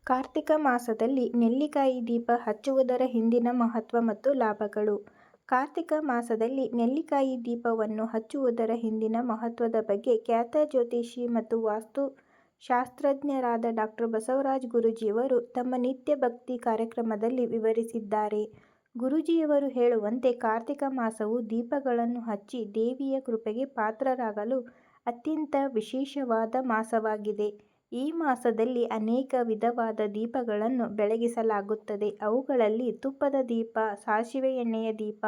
ಕಾರ್ತಿಕ ಮಾಸದಲ್ಲಿ ನೆಲ್ಲಿಕಾಯಿ ದೀಪ ಹಚ್ಚುವುದರ ಹಿಂದಿನ ಮಹತ್ವ ಮತ್ತು ಲಾಭಗಳು. ಕಾರ್ತಿಕ ಮಾಸದಲ್ಲಿ ನೆಲ್ಲಿಕಾಯಿ ದೀಪವನ್ನು ಹಚ್ಚುವುದರ ಹಿಂದಿನ ಮಹತ್ವದ ಬಗ್ಗೆ ಖ್ಯಾತ ಜ್ಯೋತಿಷಿ ಮತ್ತು ವಾಸ್ತು ಶಾಸ್ತ್ರಜ್ಞರಾದ ಡಾ. ಬಸವರಾಜ ಗುರೂಜಿಯವರು ತಮ್ಮ ನಿತ್ಯ ಭಕ್ತಿ ಕಾರ್ಯಕ್ರಮದಲ್ಲಿ ವಿವರಿಸಿದ್ದಾರೆ. ಗುರೂಜಿಯವರು ಹೇಳುವಂತೆ ಕಾರ್ತಿಕ ಮಾಸವು ದೀಪಗಳನ್ನು ಹಚ್ಚಿ ದೇವಿಯ ಕೃಪೆಗೆ ಪಾತ್ರರಾಗಲು ಅತ್ಯಂತ ವಿಶೇಷವಾದ ಮಾಸವಾಗಿದೆ. ಈ ಮಾಸದಲ್ಲಿ ಅನೇಕ ವಿಧವಾದ ದೀಪಗಳನ್ನು ಬೆಳಗಿಸಲಾಗುತ್ತದೆ. ಅವುಗಳಲ್ಲಿ ತುಪ್ಪದ ದೀಪ, ಸಾಸಿವೆ ಎಣ್ಣೆಯ ದೀಪ,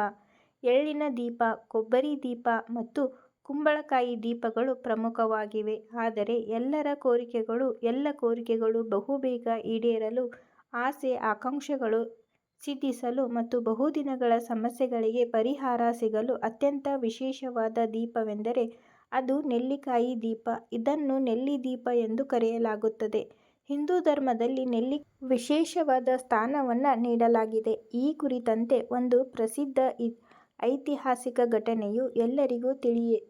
ಎಳ್ಳಿನ ದೀಪ, ಕೊಬ್ಬರಿ ದೀಪ ಮತ್ತು ಕುಂಬಳಕಾಯಿ ದೀಪಗಳು ಪ್ರಮುಖವಾಗಿವೆ. ಆದರೆ ಎಲ್ಲ ಕೋರಿಕೆಗಳು ಬಹುಬೇಗ ಈಡೇರಲು, ಆಸೆ ಆಕಾಂಕ್ಷೆಗಳು ಸಿದ್ಧಿಸಲು ಮತ್ತು ಬಹುದಿನಗಳ ಸಮಸ್ಯೆಗಳಿಗೆ ಪರಿಹಾರ ಸಿಗಲು ಅತ್ಯಂತ ವಿಶೇಷವಾದ ದೀಪವೆಂದರೆ ಅದು ನೆಲ್ಲಿಕಾಯಿ ದೀಪ. ಇದನ್ನು ನೆಲ್ಲಿ ದೀಪ ಎಂದು ಕರೆಯಲಾಗುತ್ತದೆ. ಹಿಂದೂ ಧರ್ಮದಲ್ಲಿ ನೆಲ್ಲಿಕಾಯಿಗೆ ವಿಶೇಷವಾದ ಸ್ಥಾನವನ್ನು ನೀಡಲಾಗಿದೆ. ಈ ಕುರಿತಂತೆ ಒಂದು ಪ್ರಸಿದ್ಧ ಐತಿಹಾಸಿಕ ಘಟನೆಯು ಎಲ್ಲರಿಗೂ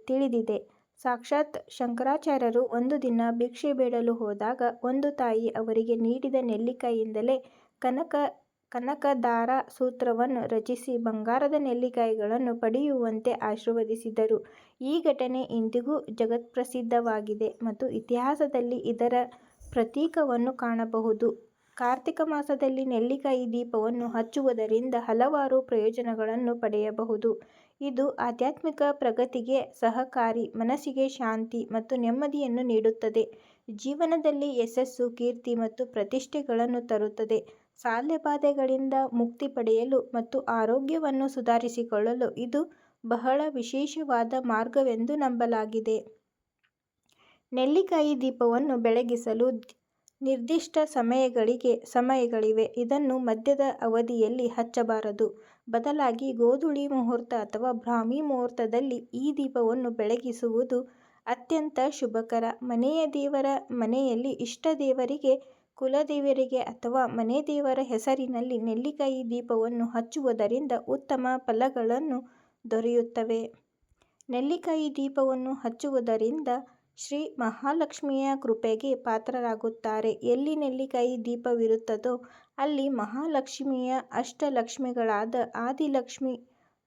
ತಿಳಿದಿದೆ. ಸಾಕ್ಷಾತ್ ಶಂಕರಾಚಾರ್ಯರು ಒಂದು ದಿನ ಭಿಕ್ಷೆ ಬೇಡಲು ಹೋದಾಗ ಒಂದು ತಾಯಿ ಅವರಿಗೆ ನೀಡಿದ ನೆಲ್ಲಿಕಾಯಿಯಿಂದಲೇ ಕನಕಧಾರಾ ಸೂತ್ರವನ್ನು ರಚಿಸಿ ಬಂಗಾರದ ನೆಲ್ಲಿಕಾಯಿಗಳನ್ನು ಪಡೆಯುವಂತೆ ಆಶೀರ್ವದಿಸಿದರು. ಈ ಘಟನೆ ಇಂದಿಗೂ ಜಗತ್ಪ್ರಸಿದ್ಧವಾಗಿದೆ ಮತ್ತು ಇತಿಹಾಸದಲ್ಲಿ ಇದರ ಪ್ರತೀಕವನ್ನು ಕಾಣಬಹುದು. ಕಾರ್ತಿಕ ಮಾಸದಲ್ಲಿ ನೆಲ್ಲಿಕಾಯಿ ದೀಪವನ್ನು ಹಚ್ಚುವುದರಿಂದ ಹಲವಾರು ಪ್ರಯೋಜನಗಳನ್ನು ಪಡೆಯಬಹುದು. ಇದು ಆಧ್ಯಾತ್ಮಿಕ ಪ್ರಗತಿಗೆ ಸಹಕಾರಿ, ಮನಸ್ಸಿಗೆ ಶಾಂತಿ ಮತ್ತು ನೆಮ್ಮದಿಯನ್ನು ನೀಡುತ್ತದೆ, ಜೀವನದಲ್ಲಿ ಯಶಸ್ಸು, ಕೀರ್ತಿ ಮತ್ತು ಪ್ರತಿಷ್ಠೆಗಳನ್ನು ತರುತ್ತದೆ, ಸಾಲಬಾಧೆಗಳಿಂದ ಮುಕ್ತಿ ಪಡೆಯಲು ಮತ್ತು ಆರೋಗ್ಯವನ್ನು ಸುಧಾರಿಸಿಕೊಳ್ಳಲು ಇದು ಬಹಳ ವಿಶೇಷವಾದ ಮಾರ್ಗವೆಂದು ನಂಬಲಾಗಿದೆ. ನೆಲ್ಲಿಕಾಯಿ ದೀಪವನ್ನು ಬೆಳಗಿಸಲು ನಿರ್ದಿಷ್ಟ ಸಮಯಗಳಿವೆ. ಇದನ್ನು ಮಧ್ಯದ ಅವಧಿಯಲ್ಲಿ ಹಚ್ಚಬಾರದು. ಬದಲಾಗಿ ಗೋಧೂಳಿ ಮುಹೂರ್ತ ಅಥವಾ ಬ್ರಾಹ್ಮಿ ಮುಹೂರ್ತದಲ್ಲಿ ಈ ದೀಪವನ್ನು ಬೆಳಗಿಸುವುದು ಅತ್ಯಂತ ಶುಭಕರ. ಮನೆಯಲ್ಲಿ ಇಷ್ಟ ದೇವರಿಗೆ, ಕುಲದೇವರಿಗೆ ಅಥವಾ ಮನೆ ದೇವರ ಹೆಸರಿನಲ್ಲಿ ನೆಲ್ಲಿಕಾಯಿ ದೀಪವನ್ನು ಹಚ್ಚುವುದರಿಂದ ಉತ್ತಮ ಫಲಗಳು ದೊರೆಯುತ್ತವೆ. ನೆಲ್ಲಿಕಾಯಿ ದೀಪವನ್ನು ಹಚ್ಚುವುದರಿಂದ ಶ್ರೀ ಮಹಾಲಕ್ಷ್ಮಿಯ ಕೃಪೆಗೆ ಪಾತ್ರರಾಗುತ್ತಾರೆ. ಎಲ್ಲಿ ನೆಲ್ಲಿಕಾಯಿ ದೀಪವಿರುತ್ತದೋ ಅಲ್ಲಿ ಮಹಾಲಕ್ಷ್ಮಿಯ ಅಷ್ಟಲಕ್ಷ್ಮಿಗಳಾದ ಆದಿಲಕ್ಷ್ಮಿ,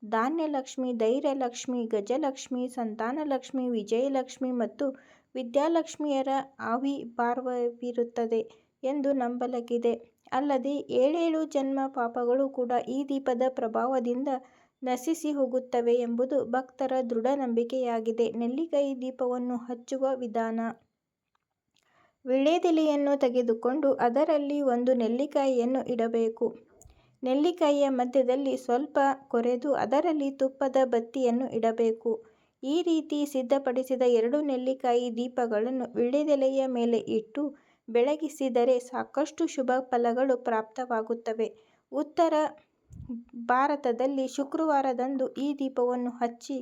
ಧಾನ್ಯಲಕ್ಷ್ಮಿ, ಧೈರ್ಯಲಕ್ಷ್ಮಿ, ಗಜಲಕ್ಷ್ಮಿ, ಸಂತಾನಲಕ್ಷ್ಮಿ, ವಿಜಯಲಕ್ಷ್ಮಿ ಮತ್ತು ವಿದ್ಯಾಲಕ್ಷ್ಮಿಯರ ಆವಿರ್ಭಾವವಿರುತ್ತದೆ ಎಂದು ನಂಬಲಾಗಿದೆ. ಅಲ್ಲದೆ 7 ಜನ್ಮ ಪಾಪಗಳು ಕೂಡ ಈ ದೀಪದ ಪ್ರಭಾವದಿಂದ ನಶಿಸಿ ಹೋಗುತ್ತವೆ ಎಂಬುದು ಭಕ್ತರ ದೃಢ ನಂಬಿಕೆಯಾಗಿದೆ. ನೆಲ್ಲಿಕಾಯಿ ದೀಪವನ್ನು ಹಚ್ಚುವ ವಿಧಾನ. ವೀಳ್ಯದೆಲೆಯನ್ನು ತೆಗೆದುಕೊಂಡು ಅದರಲ್ಲಿ ಒಂದು ನೆಲ್ಲಿಕಾಯಿಯನ್ನು ಇಡಬೇಕು. ನೆಲ್ಲಿಕಾಯಿಯ ಮಧ್ಯದಲ್ಲಿ ಸ್ವಲ್ಪ ಕೊರೆದು ಅದರಲ್ಲಿ ತುಪ್ಪದ ಬತ್ತಿಯನ್ನು ಇಡಬೇಕು. ಈ ರೀತಿ ಸಿದ್ಧಪಡಿಸಿದ 2 ನೆಲ್ಲಿಕಾಯಿ ದೀಪಗಳನ್ನು ವೀಳ್ಯದೆಲೆಯ ಮೇಲೆ ಇಟ್ಟು ಬೆಳಗಿಸಿದರೆ ಸಾಕಷ್ಟು ಶುಭ ಫಲಗಳು ಪ್ರಾಪ್ತವಾಗುತ್ತವೆ. ಉತ್ತರ ಭಾರತದಲ್ಲಿ ಶುಕ್ರವಾರದಂದು ಈ ದೀಪವನ್ನು ಹಚ್ಚಿ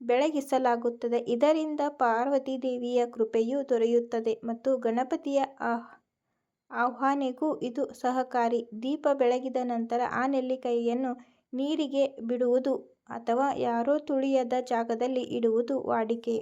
ಬೆಳಗಿಸಲಾಗುತ್ತದೆ. ಇದರಿಂದ ಪಾರ್ವತೀದೇವಿಯ ಕೃಪೆಯೂ ದೊರೆಯುತ್ತದೆ ಮತ್ತು ಗಣಪತಿಯ ಆವಾಹನೆಗೂ ಇದು ಸಹಕಾರಿ. ದೀಪ ಬೆಳಗಿದ ನಂತರ ಆ ನೆಲ್ಲಿಕಾಯಿಯನ್ನು ನೀರಿಗೆ ಬಿಡುವುದು ಅಥವಾ ಯಾರೂ ತುಳಿಯದ ಜಾಗದಲ್ಲಿ ಇಡುವುದು ವಾಡಿಕೆ.